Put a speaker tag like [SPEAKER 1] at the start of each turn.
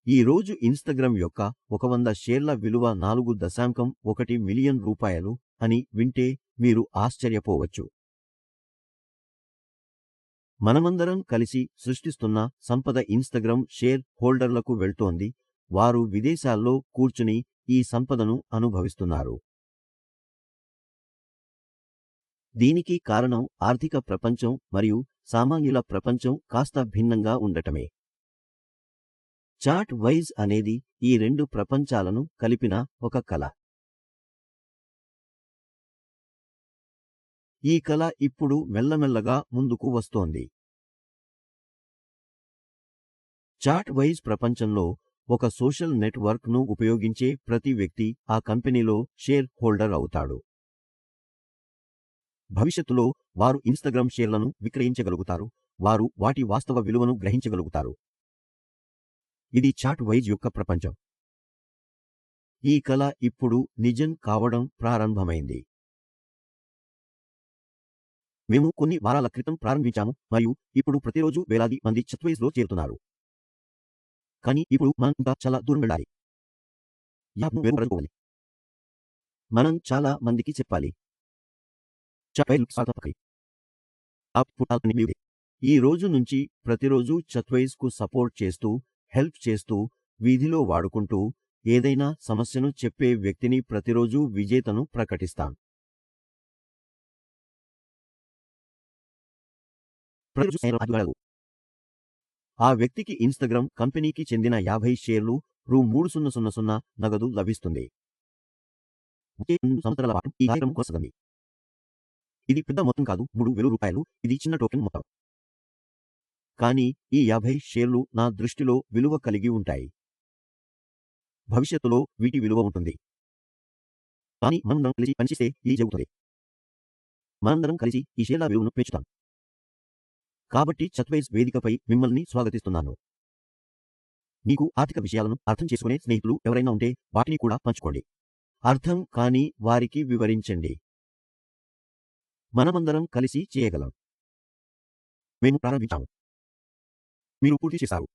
[SPEAKER 1] ఈ రోజు ఇన్‌స్టాగ్రామ్ యొక్క 100 షేర్ల విలువ 4.1 మిలియన్ రూపాయలు అని వింటే మీరు ఆశ్చర్యపోవచ్చు. మనమందరం కలిసి సృష్టిస్తున్న సంపద ఇన్‌స్టాగ్రామ్ షేర్ హోల్డర్లకు వెళ్తోంది. వారు విదేశాల్లో కూర్చుని ఈ సంపదను అనుభవిస్తున్నారు. దీనికి కారణం ఆర్థిక ప్రపంచం మరియు సామాన్యుల ప్రపంచం కాస్త భిన్నంగా ఉండటమే. చార్ట్ వైజ్ అనేది ఈ రెండు ప్రపంచాలను కలిపిన ఒక కళ. ఈ కళ ఇప్పుడు మెల్లమెల్లగా ముందుకు వస్తోంది. చార్ట్ వైజ్ ప్రపంచంలో ఒక సోషల్ నెట్వర్క్ ను ఉపయోగించే ప్రతి వ్యక్తి ఆ కంపెనీలో షేర్ హోల్డర్ అవుతాడు. భవిష్యత్తులో వారు ఇన్‌స్టాగ్రామ్ షేర్లను విక్రయించగలుగుతారు. వారు వాటి వాస్తవ విలువను గ్రహించగలుగుతారు. ఇది చార్ట్ వైజ్ యొక్క ప్రపంచం. ఈ కళ ఇప్పుడు నిజం కావడం ప్రారంభమైంది. మేము కొన్ని వారాల క్రితం ప్రారంభించాము మరియు ఇప్పుడు ప్రతిరోజు వేలాది మంది చార్ట్వైజ్లో చేరుతున్నారు. కానీ ఇప్పుడు మనం ఇంకా చాలా దూరం వెళ్ళాలి. యాప్ను మెరుగుపరచుకోవాలి. మనం చాలా మందికి చెప్పాలి. చార్ట్వైజ్ స్వాగతం. ఈ రోజు నుంచి ప్రతిరోజు చార్ట్వైజ్కు సపోర్ట్ చేస్తూ, హెల్ప్ చేస్తూ, వీధిలో వాడుకుంటూ, ఏదైనా సమస్యను చెప్పే వ్యక్తిని ప్రతిరోజు విజేతను ప్రకటిస్తాం. ఆ వ్యక్తికి ఇన్‌స్టాగ్రామ్ కంపెనీకి చెందిన 50 షేర్లు రూ. 3000 నగదు లభిస్తుంది. వచ్చే 2 సంవత్సరాల పాటు ఈ కార్యక్రమం కొనసాగుతుంది. ఇది పెద్ద మొత్తం కాదు, రూ. 3000. ఇది చిన్న టోకెన్ మొత్తం. కానీ ఈ 50 షేర్లు నా దృష్టిలో విలువ కలిగి ఉంటాయి. భవిష్యత్తులో వీటి విలువ ఉంటుంది. కానీ మనందరం కలిసి పనిచేస్తే ఇది జరుగుతుంది. మనందరం కలిసి ఈ షేర్ల విలువను పెంచుతాం. కాబట్టి చార్ట్వైజ్ వేదికపై మిమ్మల్ని స్వాగతిస్తున్నాను. మీకు ఆర్థిక విషయాలను అర్థం చేసుకునే స్నేహితులు ఎవరైనా ఉంటే వాటిని కూడా పంచుకోండి. అర్థం కాని వారికి వివరించండి. మనమందరం కలిసి చేయగలం. మేము ప్రారంభించాము. మీరు పూర్తి చేశారు.